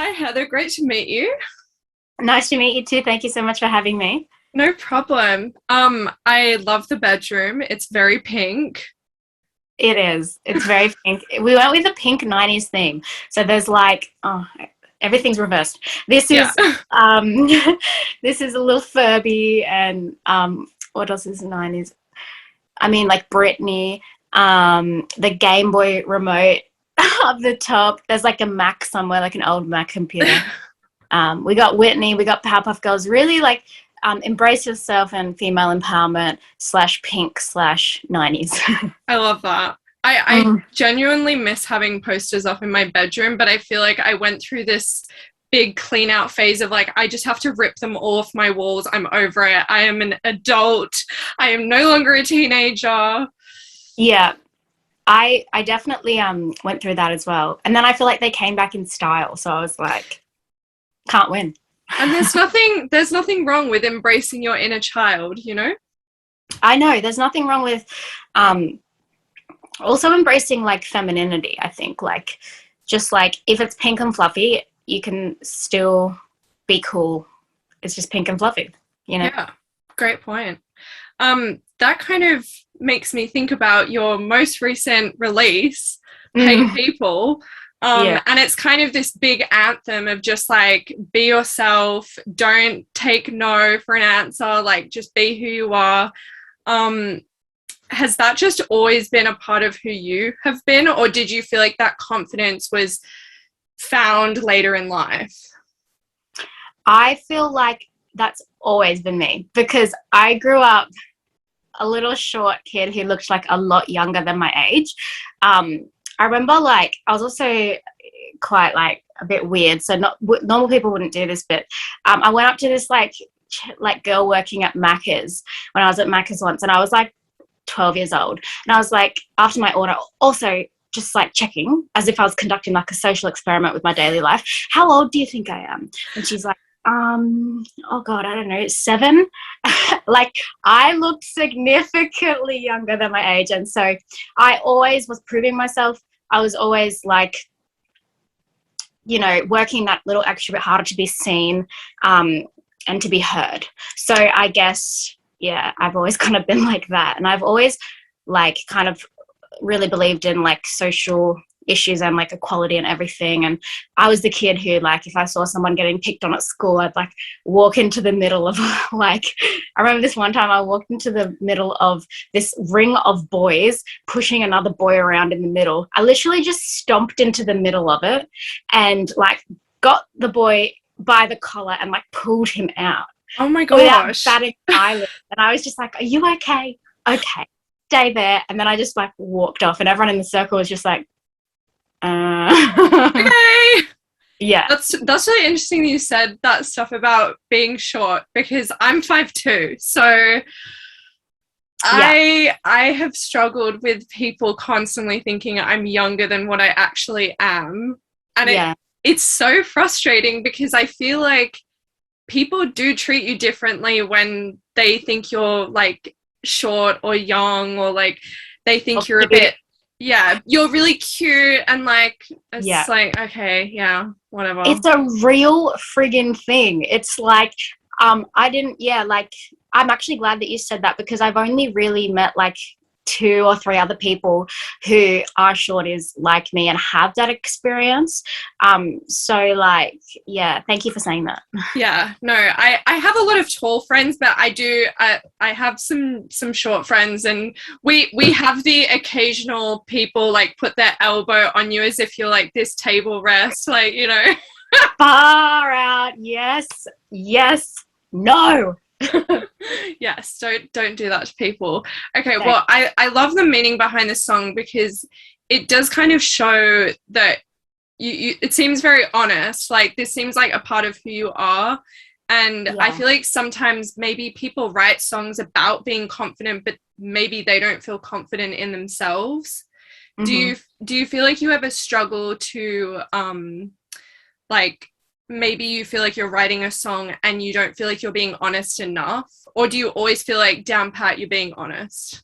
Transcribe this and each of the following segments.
Hi, Heather. Great to meet you. Nice to meet you too. Thank you so much for having me. No problem. I love the bedroom. It's very pink. It is. It's very pink. We went with the pink 90s theme. So there's like, everything's reversed. This Yeah. is this is a little Furby and what else is 90s? I mean like Britney, the Game Boy remote up the top. There's like a Mac somewhere, like an old Mac computer. We got Whitney, we got Powerpuff Girls, really like embrace yourself and female empowerment slash pink slash 90s. I love that. I Mm. genuinely miss having posters up in my bedroom, but I feel like I went through this big clean out phase of like, I just have to rip them off my walls. I'm over it. I am an adult. I am no longer a teenager. Yeah, I definitely went through that as well. And then I feel like they came back in style. So I was like, can't win. And there's nothing wrong with embracing your inner child, you know? I know there's nothing wrong with um also embracing like femininity, I think. Like just like if it's pink and fluffy, you can still be cool. It's just pink and fluffy, you know? Yeah. Great point. That kind of makes me think about your most recent release, Hey Mm, People. yeah. And it's kind of this big anthem of just like be yourself, don't take no for an answer, like just be who you are. Um, has that just always been a part of who you have been, or did you feel like that confidence was found later in life? I feel like that's always been me because I grew up a little short kid who looked like a lot younger than my age. I remember like I was also quite like a bit weird, so not normal people wouldn't do this, but I went up to this like girl working at Macca's when I was at Macca's once, and I was like 12 years old, and I was like after my order, also just like checking as if I was conducting like a social experiment with my daily life. How old do you think I am? And she's like, oh God, I don't know, 7. Like I looked significantly younger than my age. And so I always was proving myself. I was always like, working that little extra bit harder to be seen, and to be heard. So I guess, yeah, I've always kind of been like that. And I've always like kind of really believed in like social issues and like equality and everything. And I was the kid who like if I saw someone getting picked on at school, I'd like walk into the middle of like I remember this one time I walked into the middle of this ring of boys pushing another boy around in the middle. I literally just stomped into the middle of it and like got the boy by the collar and like pulled him out Oh my without gosh. batting an eyelid. And I was just like, are you okay? Okay, stay there. And then I just like walked off and everyone in the circle was just like, Okay. yeah, That's really interesting that you said that stuff about being short because I'm 5'2". So yeah, I have struggled with people constantly thinking I'm younger than what I actually am. And yeah. it's so frustrating because I feel like people do treat you differently when they think you're like short or young or like they Oh, think you're a cute. bit, yeah, you're really cute and like it's Yeah. like okay, yeah, whatever. It's a real friggin' thing. It's like, I didn't, yeah, like, I'm actually glad that you said that because I've only really met like 2 or 3 other people who are shorties like me and have that experience. So like, yeah, thank you for saying that. Yeah, no, I have a lot of tall friends, but I have some short friends, and we have the occasional people like put their elbow on you as if you're like this table rest, like you know. Far out. Yes. Yes. No. Yes, don't do that to people. Okay, Thank- well, I love the meaning behind this song because it does kind of show that you it seems very honest. Like this seems like a part of who you are. And I yeah. feel like sometimes maybe people write songs about being confident, but maybe they don't feel confident in themselves. Do Hmm. you do you feel like you ever struggle to like maybe you feel like you're writing a song and you don't feel like you're being honest enough, or do you always feel like down pat you're being honest?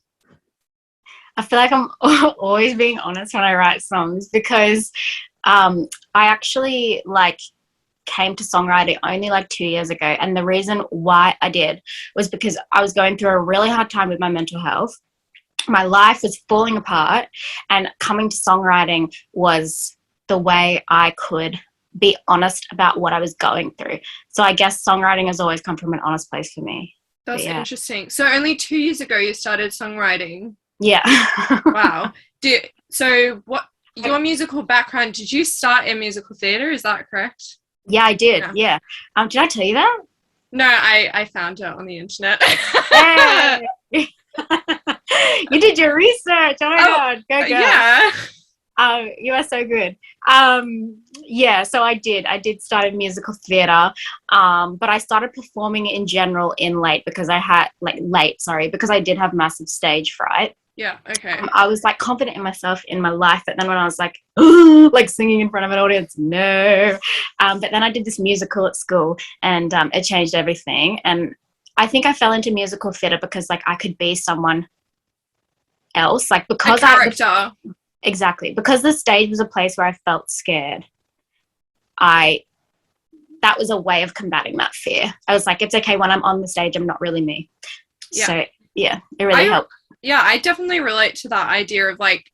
I feel like I'm always being honest when I write songs because I actually like came to songwriting only like 2 years ago. And the reason why I did was because I was going through a really hard time with my mental health. My life was falling apart, and coming to songwriting was the way I could be honest about what I was going through. So I guess songwriting has always come from an honest place for me. That's interesting. So only 2 years ago you started songwriting. Yeah. Wow. So what your musical background, did you start in musical theatre? Is that correct? Yeah, I did. Yeah. Did I tell you that? No, I found it on the internet. Hey. You did your research. Oh my God. Go girl. Yeah. You are so good. Yeah, so I did start in musical theatre, but I started performing in general in because I did have massive stage fright. Yeah, okay. I was like confident in myself in my life, but then when I was like, ooh, like singing in front of an audience, no. But then I did this musical at school, and it changed everything. And I think I fell into musical theatre because like I could be someone else, like because a character. Exactly. Because the stage was a place where I felt scared. That was a way of combating that fear. I was like, it's okay when I'm on the stage, I'm not really me. Yeah. So yeah, it really helped. Yeah, I definitely relate to that idea of like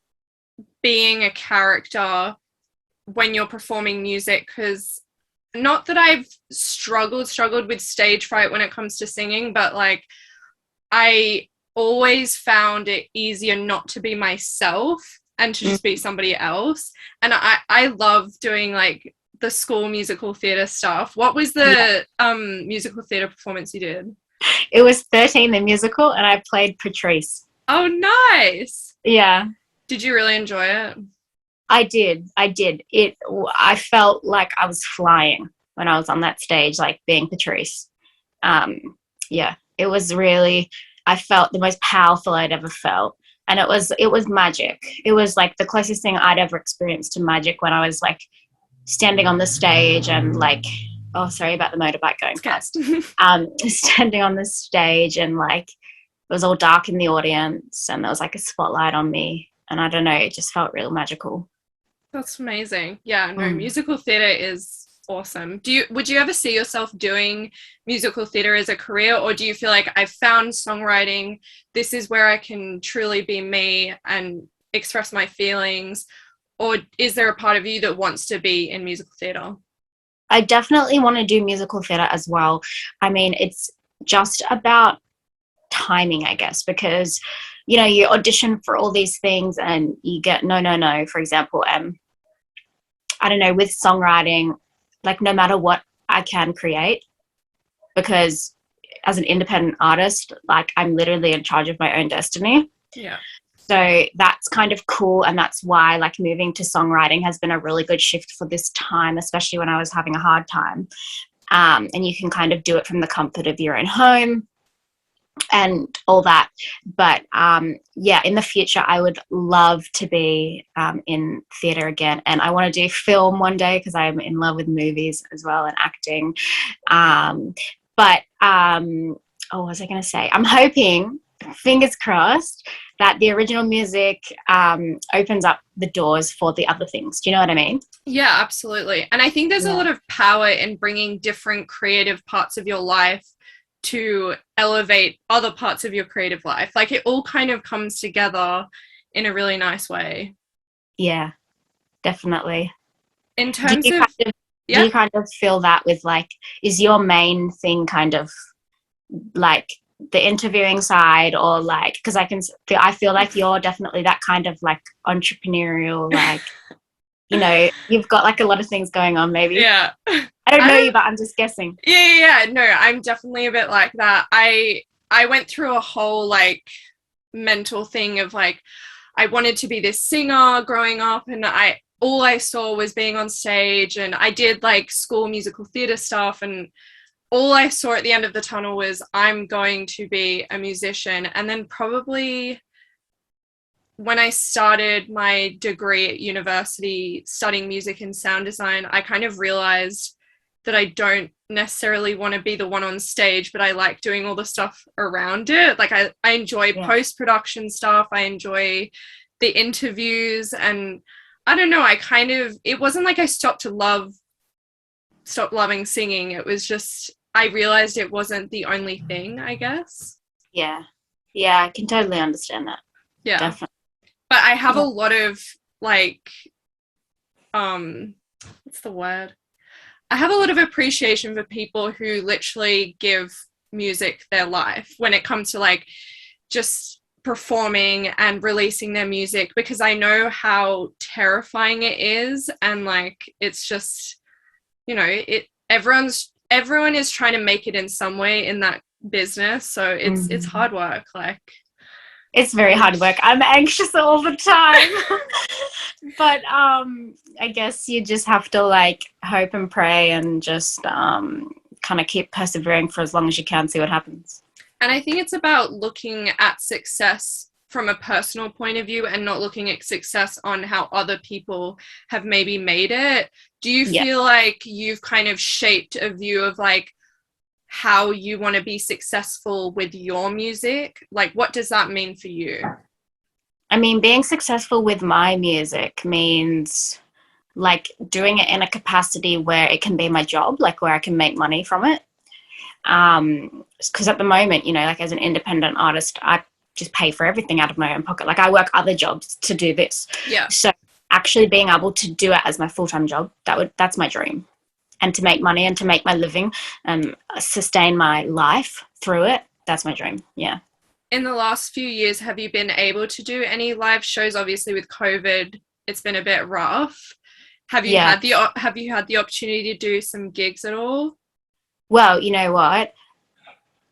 being a character when you're performing music, because not that I've struggled with stage fright when it comes to singing, but like I always found it easier not to be myself and to just be somebody else. And I love doing like the school musical theatre stuff. What was the musical theatre performance you did? It was 13, the musical, and I played Patrice. Oh, nice. Yeah. Did you really enjoy it? I did. I felt like I was flying when I was on that stage, like being Patrice. Yeah, it was really, I felt the most powerful I'd ever felt. And it was magic. It was like the closest thing I'd ever experienced to magic when I was like standing on the stage and like, oh, sorry about the motorbike going past. Standing on the stage and like it was all dark in the audience and there was like a spotlight on me. And I don't know, it just felt real magical. That's amazing. Yeah, no, musical theatre is awesome. Would you ever see yourself doing musical theatre as a career, or do you feel like I've found songwriting, this is where I can truly be me and express my feelings, or is there a part of you that wants to be in musical theatre? I definitely want to do musical theatre as well. I mean, it's just about timing, I guess, because you know, you audition for all these things and you get no, for example. I don't know, with songwriting, like no matter what I can create, because as an independent artist, like I'm literally in charge of my own destiny. Yeah. So that's kind of cool. And that's why like moving to songwriting has been a really good shift for this time, especially when I was having a hard time. And you can kind of do it from the comfort of your own home and all that. But yeah, in the future, I would love to be in theatre again. And I want to do film one day because I'm in love with movies as well and acting. What was I going to say? I'm hoping, fingers crossed, that the original music opens up the doors for the other things. Do you know what I mean? Yeah, absolutely. And I think there's a lot of power in bringing different creative parts of your life to elevate other parts of your creative life. Like it all kind of comes together in a really nice way. Yeah, definitely. In terms do you kind of feel that with like, is your main thing kind of like the interviewing side, or like, because I feel like you're definitely that kind of like entrepreneurial, like, you know, you've got like a lot of things going on maybe. Yeah. I don't know you, but I'm just guessing. Yeah. No, I'm definitely a bit like that. I went through a whole like mental thing of like, I wanted to be this singer growing up, and all I saw was being on stage, and I did like school musical theatre stuff, and all I saw at the end of the tunnel was I'm going to be a musician. And then probably when I started my degree at university studying music and sound design, I kind of realized that I don't necessarily want to be the one on stage, but I like doing all the stuff around it. Like I enjoy post-production stuff. I enjoy the interviews, and I don't know, it wasn't like I stopped to love stopped loving singing. It was just, I realized it wasn't the only thing, I guess. Yeah. Yeah, I can totally understand that. Yeah. Definitely. But I have a Yeah. lot of like, what's the word? I have a lot of appreciation for people who literally give music their life when it comes to like just performing and releasing their music, because I know how terrifying it is, and like it's just, you know, everyone is trying to make it in some way in that business, so it's hard work. Like, it's very hard work. I'm anxious all the time. But I guess you just have to like hope and pray and just kind of keep persevering for as long as you can, see what happens. and I think it's about looking at success from a personal point of view and not looking at success on how other people have maybe made it. Do you Yeah. feel like you've kind of shaped a view of like how you want to be successful with your music? Like, what does that mean for you? I mean, being successful with my music means like doing it in a capacity where it can be my job, like where I can make money from it. Because at the moment, you know, like as an independent artist, I just pay for everything out of my own pocket. Like I work other jobs to do this. Yeah. So actually being able to do it as my full-time job, that's my dream. And to make money and to make my living and sustain my life through it, that's my dream. Yeah. In the last few years, have you been able to do any live shows? Obviously with COVID, it's been a bit rough. Have you had the opportunity to do some gigs at all? Well, you know what?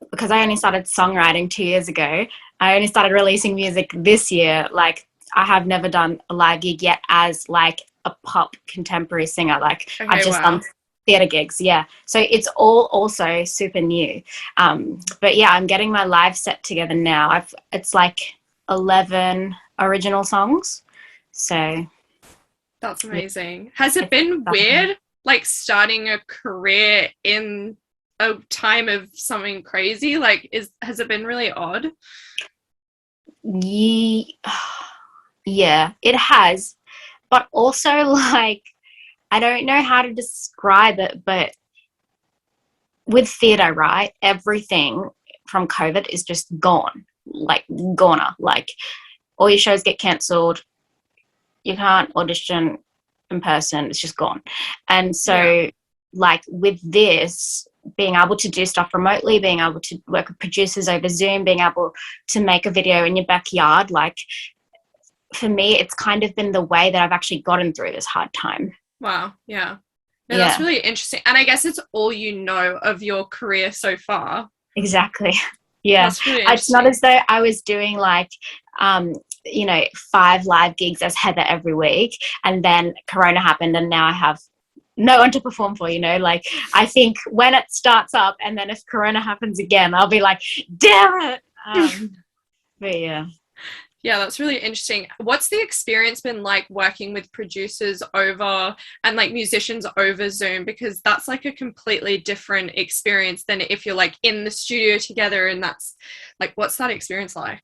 Because I only started songwriting 2 years ago, I only started releasing music this year. Like I have never done a live gig yet as like a pop contemporary singer. Like Okay, I've just done theatre gigs. Yeah. So it's all also super new. But yeah, I'm getting my live set together now. It's like 11 original songs. So that's amazing. Has it been weird, like starting a career in a time of something crazy? Like, has it been really odd? Yeah, it has. But also, like, I don't know how to describe it, but with theatre, right, everything from COVID is just gone. Like, goner. Like, all your shows get cancelled. You can't audition in person. It's just gone. And so, like, with this, being able to do stuff remotely, being able to work with producers over Zoom, being able to make a video in your backyard, like, for me, it's kind of been the way that I've actually gotten through this hard time. Wow. Yeah. No, that's really interesting. And I guess it's all you know of your career so far. Exactly. Yeah. That's really it's not as though I was doing like, you know, 5 live gigs as HETHA every week, and then Corona happened and now I have no one to perform for, you know. Like, I think when it starts up and then if Corona happens again, I'll be like, damn it. But yeah. Yeah, that's really interesting. What's the experience been like working with producers over and like musicians over Zoom? Because that's like a completely different experience than if you're like in the studio together, and that's like, what's that experience like?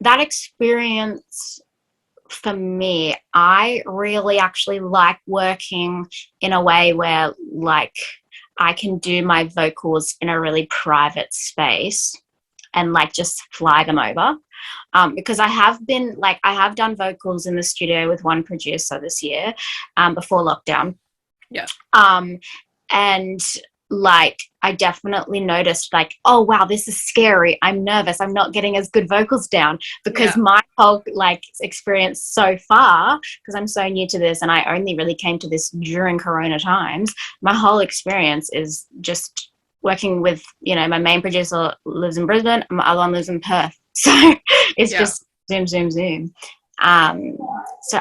That experience for me, I really actually like working in a way where like I can do my vocals in a really private space and like just fly them over. Because I have done vocals in the studio with one producer this year, before lockdown. Yeah. And like I definitely noticed like, oh wow, this is scary. I'm nervous. I'm not getting as good vocals down because my whole like experience so far, because I'm so new to this and I only really came to this during Corona times, my whole experience is just working with, you know, my main producer lives in Brisbane and my other one lives in Perth. So it's just Zoom. So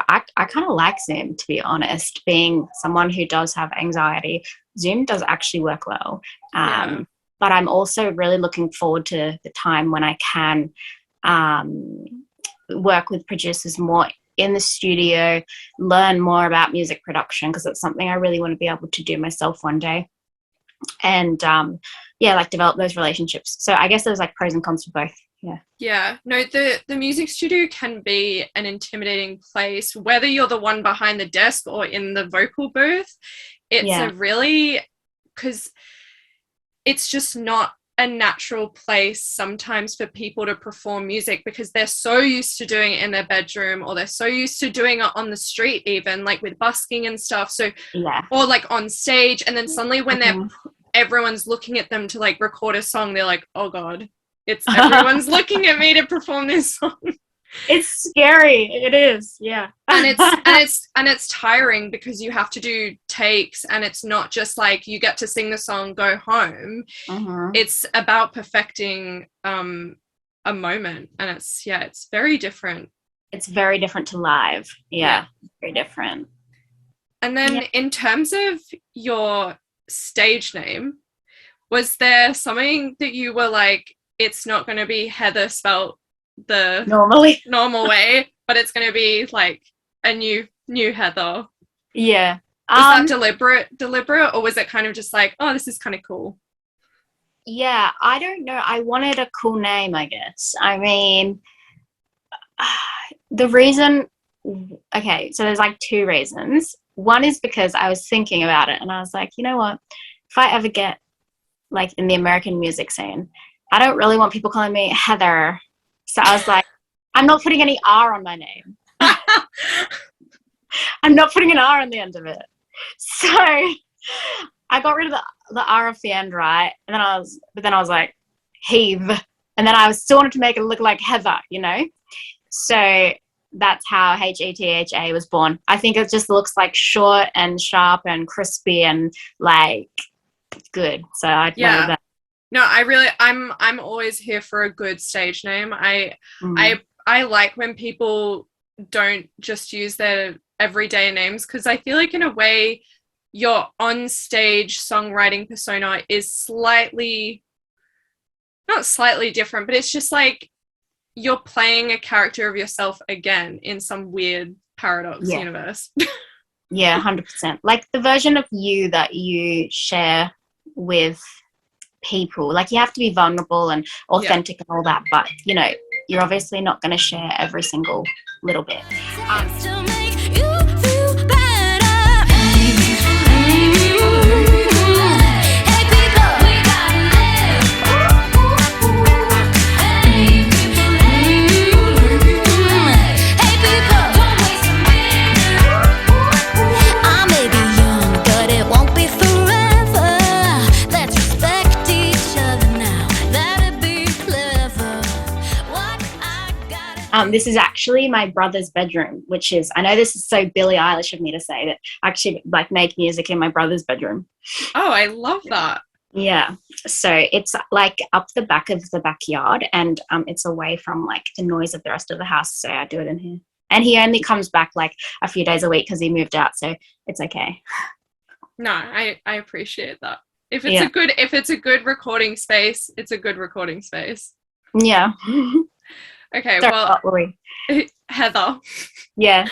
I kind of like Zoom, to be honest. Being someone who does have anxiety, Zoom does actually work well. But I'm also really looking forward to the time when I can work with producers more in the studio, learn more about music production, because it's something I really want to be able to do myself one day. And like develop those relationships. So I guess there's like pros and cons for both. No, the music studio can be an intimidating place, whether you're the one behind the desk or in the vocal booth. it's a really, because it's just not a natural place sometimes for people to perform music, because they're so used to doing it in their bedroom, or they're so used to doing it on the street, even like with busking and stuff. So or like on stage, and then suddenly when everyone's looking at them to like record a song, they're like, oh god, it's everyone's looking at me to perform this song. It's scary. It is, yeah. And it's tiring, because you have to do takes, and it's not just like you get to sing the song, go home. It's about perfecting a moment, and it's very different. It's very different to live. Very different. And then in terms of your stage name, was there something that you were like, it's not going to be Heather spelled the normal way, but it's going to be like a new Heather? Was that deliberate, or was it kind of just like, oh, this is kind of cool? I don't know. I wanted a cool name, I guess. I mean, the reason, okay, so there's like two reasons. One is because I was thinking about it, and I was like, you know what, if I ever get like in the American music scene, I don't really want people calling me Heather. So I was like, I'm not putting any R on my name. I'm not putting an R on the end of it. So I got rid of the R off the end, right? And then I was like, Heath. And then I still wanted to make it look like Heather, you know? So that's how HETHA was born. I think it just looks like short and sharp and crispy and like good. So I wanted that. No, I'm always here for a good stage name. I like when people don't just use their everyday names, because I feel like in a way your on-stage songwriting persona is not slightly different, but it's just like you're playing a character of yourself again in some weird paradox universe. 100%. Like the version of you that you share with people, like you have to be vulnerable and authentic and all that, but you know, you're obviously not going to share every single little bit. This is actually my brother's bedroom, which is, I know this is so Billie Eilish of me to say, that I actually like make music in my brother's bedroom. Oh, I love that. Yeah. So it's like up the back of the backyard, and it's away from like the noise of the rest of the house. So I do it in here. And he only comes back like a few days a week because he moved out. So it's okay. No, I appreciate that. If it's a good recording space, it's a good recording space. Yeah. Okay, well, Heather. Yeah.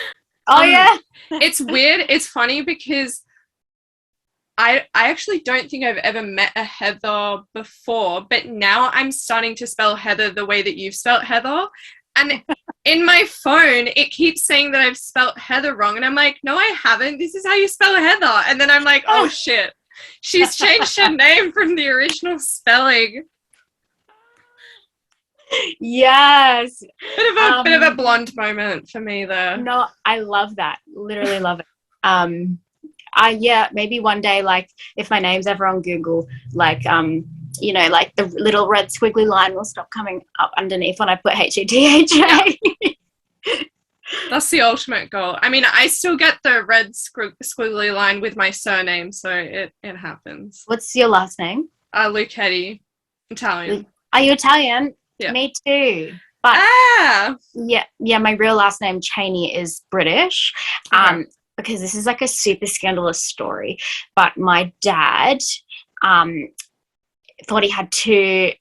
Oh, yeah. It's weird. It's funny because I actually don't think I've ever met a Heather before, but now I'm starting to spell Heather the way that you've spelled Heather. And in my phone, it keeps saying that I've spelled Heather wrong. And I'm like, no, I haven't. This is how you spell Heather. And then I'm like, oh, shit. She's changed her name from the original spelling. Yes. Bit of a blonde moment for me there. No, I love that. Literally love it. Maybe one day, like if my name's ever on Google, like you know, like the little red squiggly line will stop coming up underneath when I put HETHA. That's the ultimate goal. I mean, I still get the red squiggly line with my surname, so it happens. What's your last name? Lucchetti, Italian. Are you Italian? Yeah. Me too. But yeah, my real last name Cheney is British. Because this is like a super scandalous story. But my dad thought he had two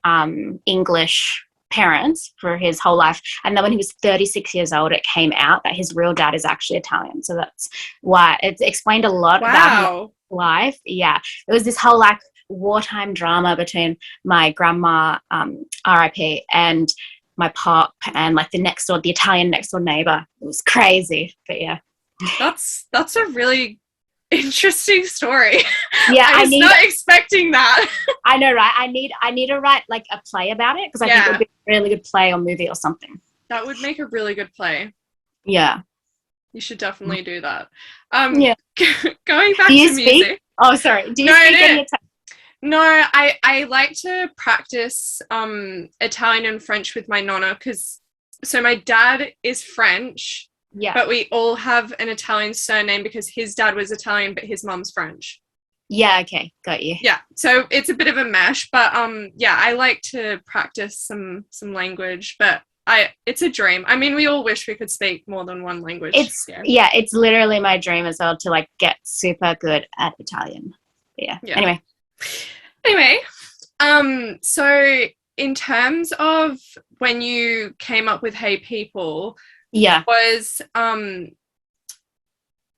English parents for his whole life, and then when he was 36 years old, it came out that his real dad is actually Italian. So that's why it explained a lot about his life. Yeah, it was this whole like wartime drama between my grandma, RIP, and my pop, and like the Italian next door neighbor. It was crazy, but yeah. That's a really Interesting story. Yeah, I was not expecting that. I know, right? I need to write like a play about it, because I think it would be a really good play or movie or something. That would make a really good play. Yeah. You should definitely do that. Yeah. Going back Do you to speak? music. Oh, sorry. Do you speak any Italian? No, I like to practice Italian and French with my nonna, because so my dad is French, Yeah. but we all have an Italian surname because his dad was Italian, but his mom's French. Yeah, okay, got you. Yeah, so it's a bit of a mesh, but yeah, I like to practice some language, but it's a dream. I mean, we all wish we could speak more than one language. It's literally my dream as well to like get super good at Italian. Yeah. Anyway, so in terms of when you came up with Hey People, was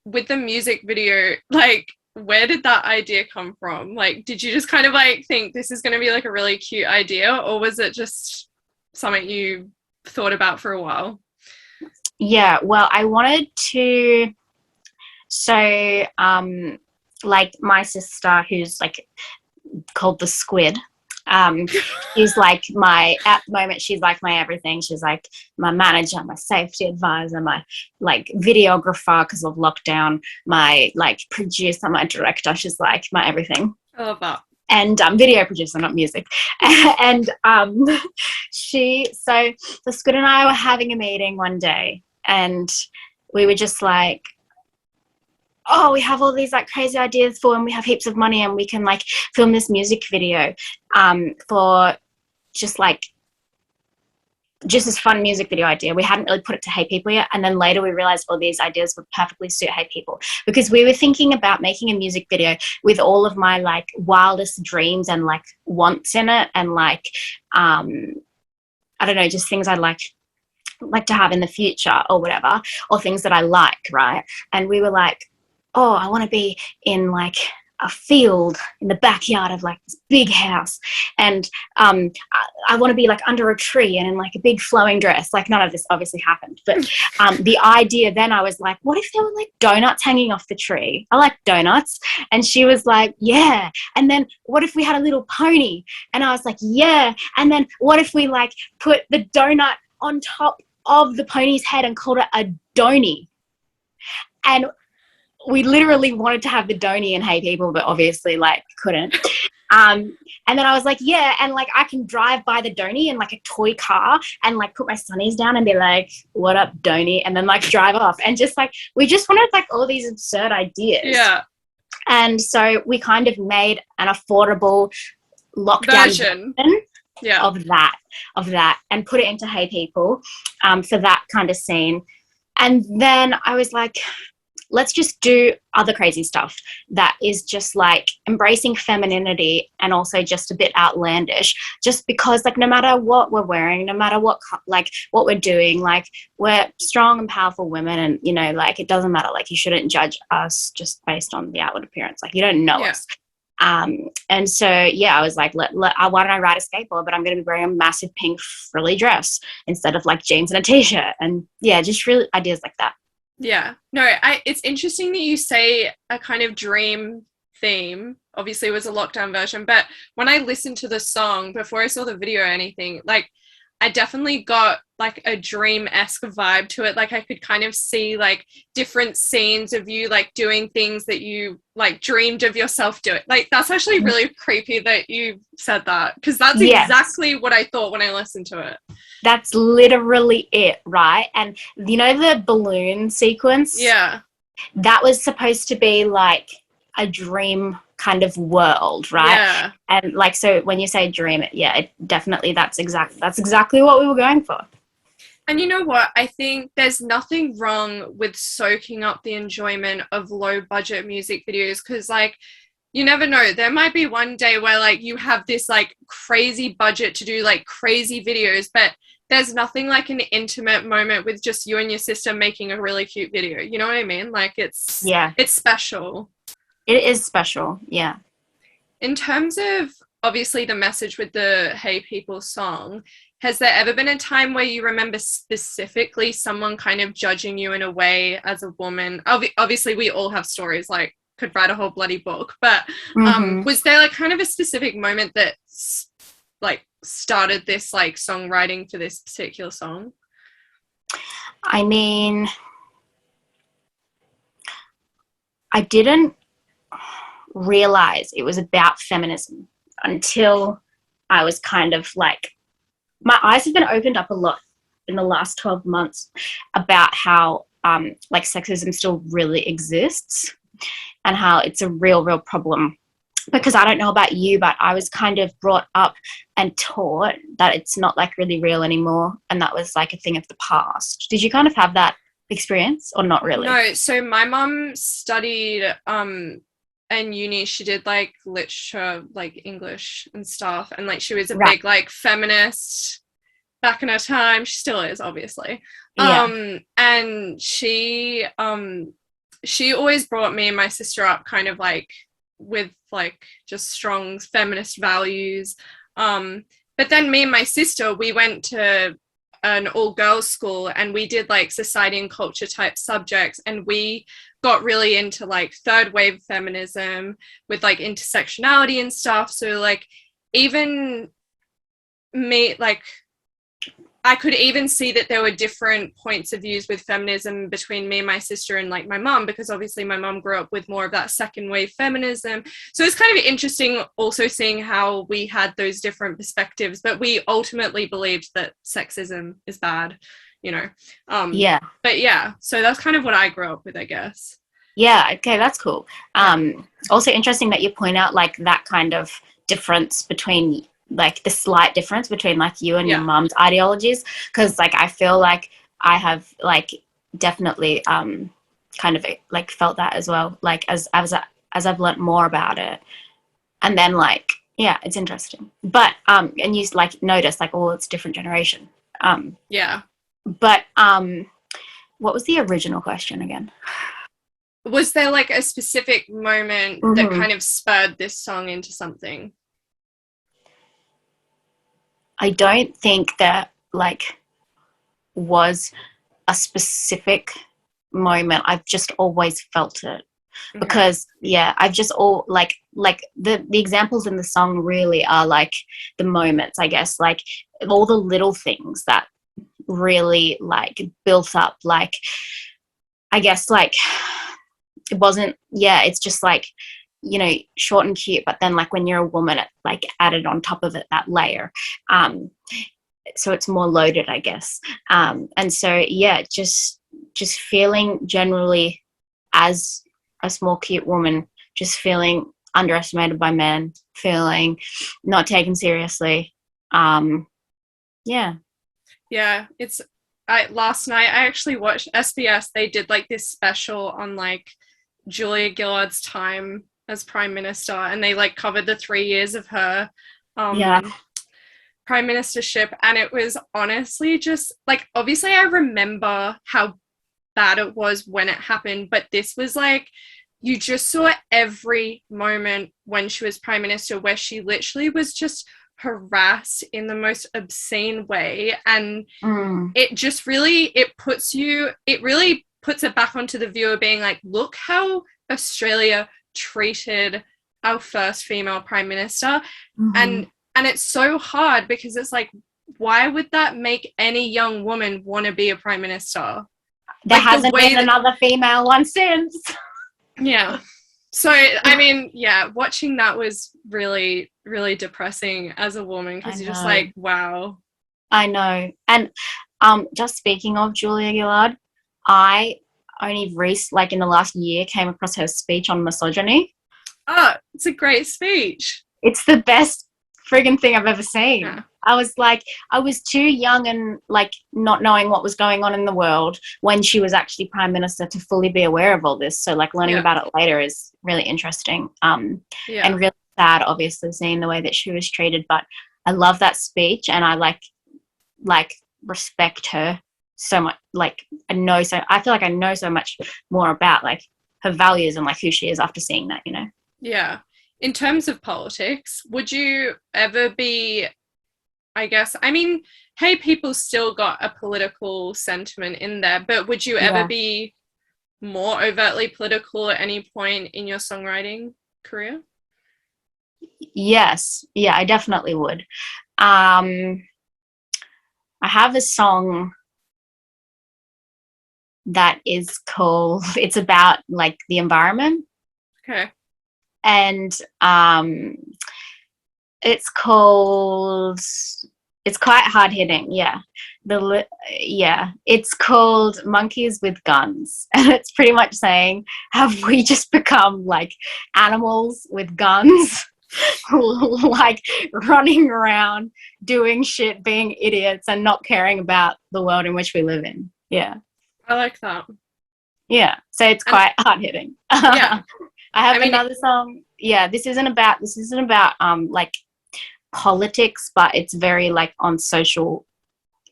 with the music video, like, where did that idea come from? Like, did you just kind of like think this is going to be like a really cute idea, or was it just something you thought about for a while? Yeah, well, I wanted to, so like my sister, who's like called the Squid, she's like at the moment she's like my everything. She's like my manager, my safety advisor, my like videographer because of lockdown, my like producer, my director. She's like my everything. I love that. And video producer, not music. And so the Squid and I were having a meeting one day, and we were just like, oh, we have all these like crazy ideas for, and we have heaps of money, and we can like film this music video for just this fun music video idea. We hadn't really put it to Hey People yet, and then later we realized all these ideas would perfectly suit Hey People, because we were thinking about making a music video with all of my like wildest dreams and like wants in it, and like I don't know, just things I'd like to have in the future or whatever, or things that I like, right? And we were like, oh, I want to be in like a field in the backyard of like this big house, and I want to be like under a tree and in like a big flowing dress. Like none of this obviously happened, but the idea then, I was like, what if there were like donuts hanging off the tree? I like donuts. And she was like, yeah. And then what if we had a little pony? And I was like, yeah. And then what if we like put the donut on top of the pony's head and called it a donny? And we literally wanted to have the donny in Hey People, but obviously like couldn't. And then I was like, yeah, and like I can drive by the donny in like a toy car and like put my sunnies down and be like, what up, donny? And then like drive off. And just like, we just wanted like all these absurd ideas. Yeah. And so we kind of made an affordable lockdown version of that and put it into Hey People for that kind of scene. And then I was like, let's just do other crazy stuff that is just like embracing femininity and also just a bit outlandish, just because like no matter what we're wearing, no matter what like what we're doing, like we're strong and powerful women, and you know, like it doesn't matter, like you shouldn't judge us just based on the outward appearance, like you don't know us. And so I was like, why don't I ride a skateboard, but I'm going to be wearing a massive pink frilly dress instead of like jeans and a t-shirt, and just really ideas like that. Yeah, no, it's interesting that you say a kind of dream theme. Obviously it was a lockdown version, but when I listened to the song before I saw the video or anything, like I definitely got like a dream-esque vibe to it. Like I could kind of see like different scenes of you like doing things that you like dreamed of yourself doing. Like that's actually really creepy that you said that, because that's exactly what I thought when I listened to it. That's literally it, right? And you know the balloon sequence? Yeah. That was supposed to be like a dream kind of world, right? Yeah. And like, so when you say dream, it definitely that's exactly what we were going for. And you know what? I think there's nothing wrong with soaking up the enjoyment of low budget music videos, because like you never know, there might be one day where like you have this like crazy budget to do like crazy videos, but there's nothing like an intimate moment with just you and your sister making a really cute video. You know what I mean? Like it's special. It is special, yeah. In terms of obviously the message with the Hey People song, has there ever been a time where you remember specifically someone kind of judging you in a way as a woman? Obviously we all have stories like could write a whole bloody book. But was there like kind of a specific moment that like started this like songwriting for this particular song? I mean, I didn't realize it was about feminism until I was kind of like, my eyes have been opened up a lot in the last 12 months about how like sexism still really exists and how it's a real problem. Because I don't know about you, but I was kind of brought up and taught that it's not like really real anymore, and that was like a thing of the past. Did you kind of have that experience or not really? No, so my mum studied in uni. She did like literature, like English and stuff, and like she was a big like feminist back in her time. She still is, obviously. And she always brought me and my sister up kind of like with like just strong feminist values. But then me and my sister, we went to an all-girls school and we did like society and culture type subjects, and we got really into like third wave feminism with like intersectionality and stuff. So like even me, like I could even see that there were different points of views with feminism between me and my sister and like my mum, because obviously my mum grew up with more of that second wave feminism. So it's kind of interesting also seeing how we had those different perspectives, but we ultimately believed that sexism is bad, you know. But yeah, so that's kind of what I grew up with, I guess. Yeah, okay, that's cool. Also interesting that you point out like that kind of difference between like the slight difference between like you and your mum's ideologies, because like I feel like I have like definitely kind of like felt that as well, like as I've learnt more about it, and then like it's interesting, but and you like notice like it's different generation. But what was the original question again? Was there like a specific moment that kind of spurred this song into something? I don't think that like was a specific moment. I've just always felt it because I've just like the examples in the song really are like the moments, I guess, like all the little things that really like built up, like I guess like it wasn't it's just like, you know, short and cute, but then like when you're a woman it like added on top of it that layer, so it's more loaded, I guess. And so just feeling generally as a small cute woman, just feeling underestimated by men, feeling not taken seriously. It's last night I actually watched SBS. They did like this special on like Julia Gillard's time as Prime Minister, and they like covered the 3 years of her prime ministership, and it was honestly just like, obviously I remember how bad it was when it happened, but this was like, you just saw every moment when she was prime minister where she literally was just harassed in the most obscene way, and it just really really puts it back onto the viewer being like, look how Australia treated our first female prime minister. And it's so hard because it's like, why would that make any young woman want to be a prime minister? There like hasn't been another female one since. So I mean, watching that was really, really depressing as a woman, because you're just like, wow. I know. And just speaking of Julia Gillard, I only like in the last year came across her speech on misogyny. Oh, it's a great speech. It's the best friggin' thing I've ever seen. I was too young and like not knowing what was going on in the world when she was actually prime minister to fully be aware of all this. So like learning about it later is really interesting. And really sad, obviously, seeing the way that she was treated. But I love that speech, and I like respect her so much. Like I feel like I know so much more about like her values and like who she is after seeing that, you know. Yeah. In terms of politics, would you ever be, I guess, I mean, hey, people still got a political sentiment in there, but would you ever be more overtly political at any point in your songwriting career? Yes. Yeah, I definitely would. I have a song that is called, it's about like the environment. Okay. And it's called, it's quite hard hitting. Yeah. It's called Monkeys with Guns. And it's pretty much saying, have we just become like animals with guns? Like running around doing shit, being idiots, and not caring about the world in which we live in. Yeah. I like that. Yeah. So it's quite hard hitting. Yeah. I have another song. Yeah, this isn't about like politics, but it's very like on social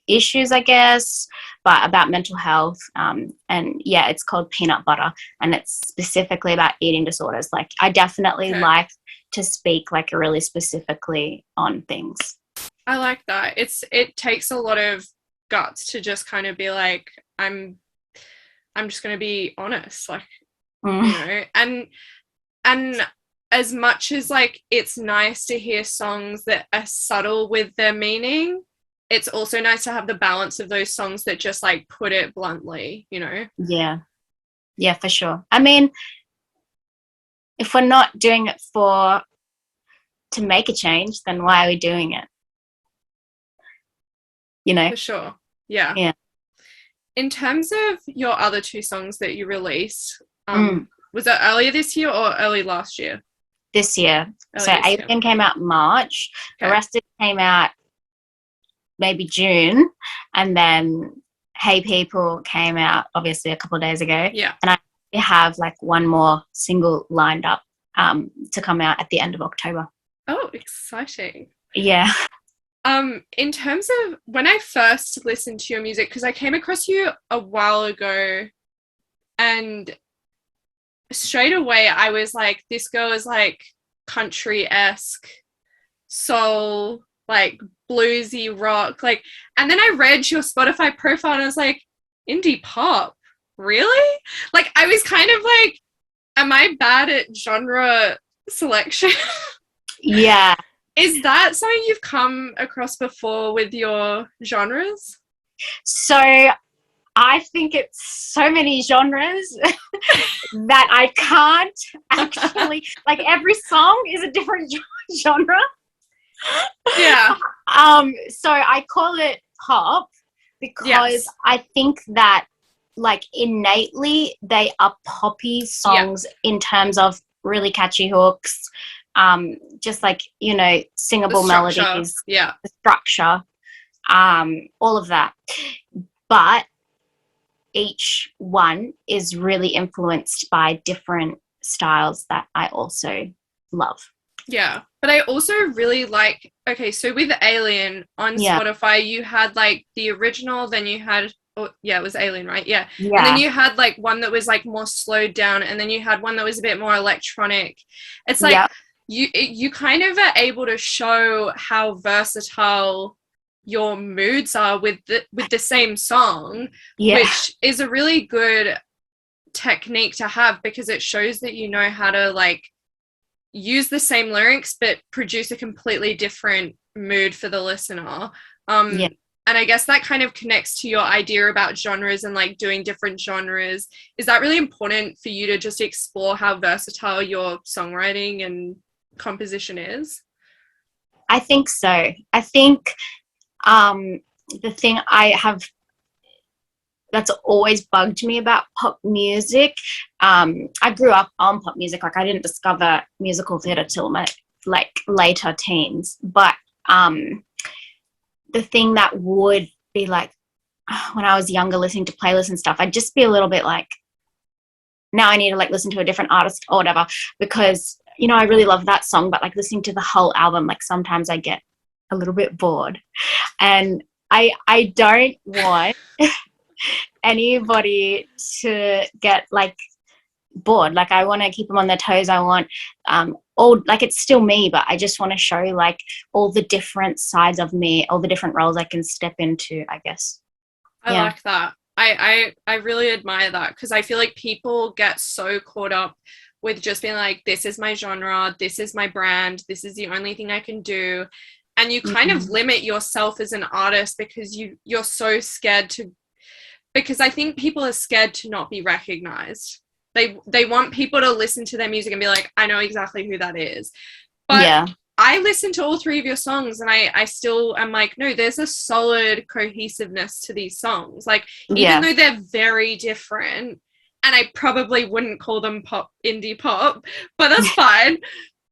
issues, I guess, but about mental health. And yeah, it's called Peanut Butter, and it's specifically about eating disorders. Like I definitely like to speak like really specifically on things. I like that. It takes a lot of guts to just kind of be like, I'm just going to be honest, like, you know, and as much as like it's nice to hear songs that are subtle with their meaning, it's also nice to have the balance of those songs that just like put it bluntly, you know? Yeah, for sure. I mean, if we're not doing it to make a change, then why are we doing it? You know? For sure. Yeah. In terms of your other two songs that you released, was it earlier this year or early last year? This year. Alien came out March. Okay. Arrested came out maybe June. And then Hey People came out obviously a couple of days ago. Yeah. And I have like one more single lined up to come out at the end of October. Oh, exciting. Yeah. In terms of when I first listened to your music, because I came across you a while ago, and straight away I was like, this girl is like country-esque, soul, like bluesy rock, like, and then I read your Spotify profile and I was like, indie pop, really? Like I was kind of like, am I bad at genre selection? Yeah. Is that something you've come across before with your genres? So I think it's so many genres that I can't actually, like every song is a different genre. Yeah. So I call it pop because I think that like innately they are poppy songs in terms of really catchy hooks, just like, you know, singable melodies, the structure, all of that. But each one is really influenced by different styles that I also love. Yeah, but I also really like, okay, so with Alien on Spotify, you had like the original, then you had, it was Alien, right? Yeah. And then you had like one that was like more slowed down, and then you had one that was a bit more electronic. It's like you kind of are able to show how versatile your moods are with the same song, which is a really good technique to have, because it shows that you know how to like use the same lyrics but produce a completely different mood for the listener. And I guess that kind of connects to your idea about genres and like doing different genres. Is that really important for you to just explore how versatile your songwriting and composition is? I think so. I think the thing that's always bugged me about pop music, I grew up on pop music. Like I didn't discover musical theatre till my like later teens, but the thing that would be like, when I was younger listening to playlists and stuff, I'd just be a little bit like, now I need to like listen to a different artist or whatever, because, you know, I really love that song, but like listening to the whole album, like sometimes I get a little bit bored, and I don't want anybody to get like bored. Like I want to keep them on their toes. I want all, like, it's still me, but I just want to show like all the different sides of me, all the different roles I can step into, I guess. I like that. I really admire that, because I feel like people get so caught up with just being like, this is my genre, this is my brand, this is the only thing I can do. And you kind of limit yourself as an artist because you're so scared to, because I think people are scared to not be recognized. They want people to listen to their music and be like, I know exactly who that is. But yeah. I listened to all 3 of your songs and I still am like, no, there's a solid cohesiveness to these songs. Like, even though they're very different, and I probably wouldn't call them indie pop, but that's fine.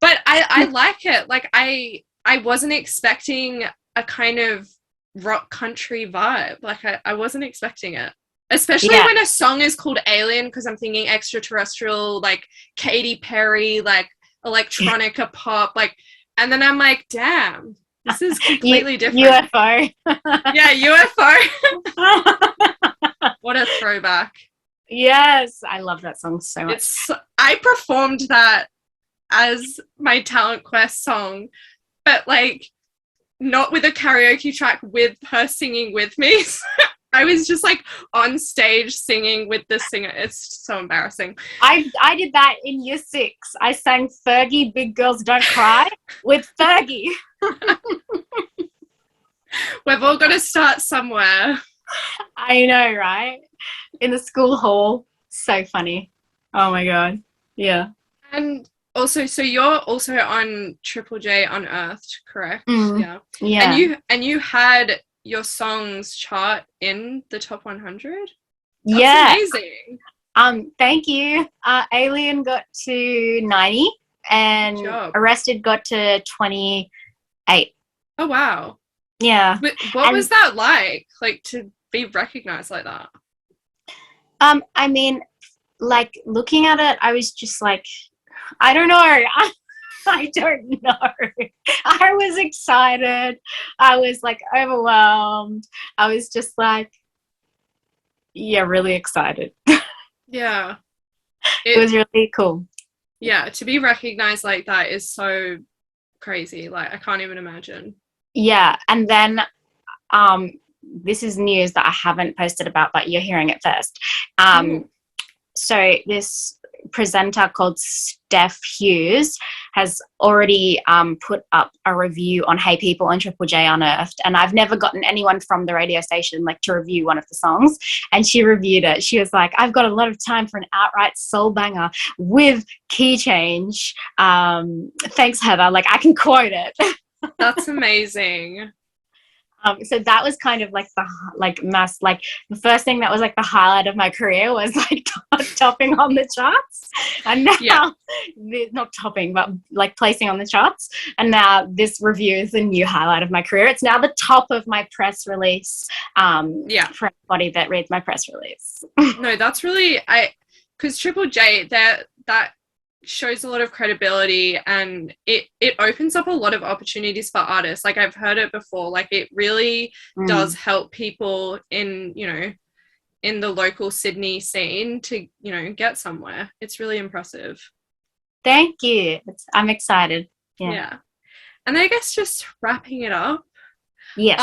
But I like it. Like, I wasn't expecting a kind of rock country vibe. Like, I wasn't expecting it. Especially when a song is called Alien, because I'm thinking extraterrestrial, like Katy Perry, like electronica pop, like, and then I'm like, damn, this is completely different. UFO. Yeah, UFO. What a throwback. Yes, I love that song so much. I performed that as my Talent Quest song, but like not with a karaoke track with her singing with me. I was just like on stage singing with the singer. It's so embarrassing. I did that in year 6. I sang Fergie, Big Girls Don't Cry with Fergie. We've all got to start somewhere. I know, right? In the school hall. So funny. Oh my God. Yeah. And also, so you're also on Triple J Unearthed, correct? Yeah. And you had your songs chart in the top 100? That's amazing. Thank you. Alien got to 90 and Arrested got to 28. Oh wow. Yeah. What was that like to be recognized like that? I mean, like, looking at it, I was just like, I don't know. I don't know. I was excited. I was like overwhelmed. I was just like, yeah, really excited. Yeah. It was really cool. Yeah, to be recognized like that is so crazy. Like, I can't even imagine. Yeah, and then this is news that I haven't posted about, but you're hearing it first. So this presenter called Steph Hughes has already put up a review on Hey People and Triple J Unearthed, and I've never gotten anyone from the radio station like to review one of the songs, and she reviewed it. She was like, I've got a lot of time for an outright soul banger with key change. Thanks, Heather. Like, I can quote it. That's amazing. So that was kind of like the first thing that was like the highlight of my career was like topping on the charts, and now not topping but like placing on the charts, and now this review is the new highlight of my career. It's now the top of my press release for anybody that reads my press release. No, that's really, because Triple J, that shows a lot of credibility, and it opens up a lot of opportunities for artists. Like, I've heard it before, like it really does help people in, you know, in the local Sydney scene to, you know, get somewhere. It's really impressive. Thank you. I'm excited. Yeah. And I guess just wrapping it up, yes,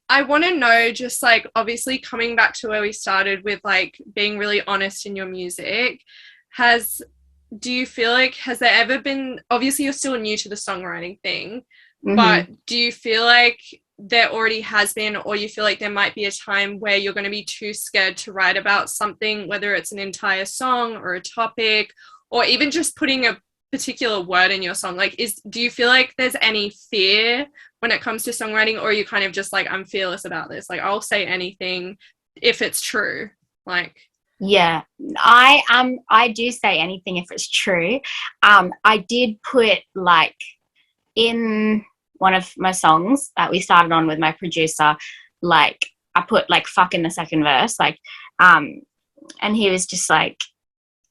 I want to know, just like, obviously coming back to where we started with like being really honest in your music, do you feel like, has there ever been, obviously you're still new to the songwriting thing, but do you feel like there already has been, or you feel like there might be a time where you're going to be too scared to write about something, whether it's an entire song or a topic, or even just putting a particular word in your song? Like, do you feel like there's any fear when it comes to songwriting, or are you kind of just like, I'm fearless about this, like I'll say anything if it's true? Like, yeah, I do say anything if it's true. I did put, like, in one of my songs that we started on with my producer, like, I put like fuck in the second verse, like, and he was just like,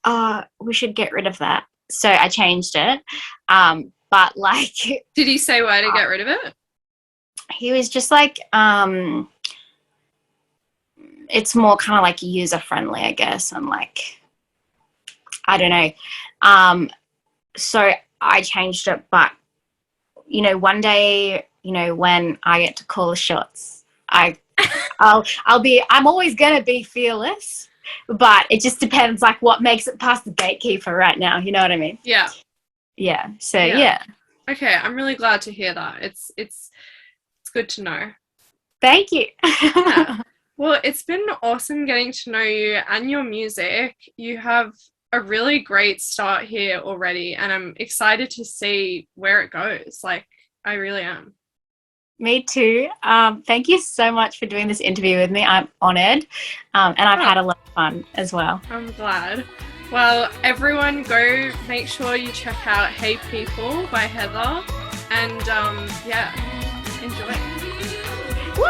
oh, we should get rid of that. So I changed it. But like, did he say why to get rid of it? He was just like, it's more kind of like user friendly, I guess. And like, I don't know. So I changed it, but you know, one day, you know, when I get to call the shots, I I'm always gonna be fearless, but it just depends like what makes it past the gatekeeper right now. You know what I mean? Yeah. Yeah. So yeah. Okay, I'm really glad to hear that. It's good to know. Thank you. Yeah. Well, it's been awesome getting to know you and your music. You have a really great start here already, and I'm excited to see where it goes. Like, I really am. Me too. Thank you so much for doing this interview with me. I'm honored, and I've had a lot of fun as well. I'm glad. Well, everyone go make sure you check out Hey People by Heather, and yeah, enjoy. Woo!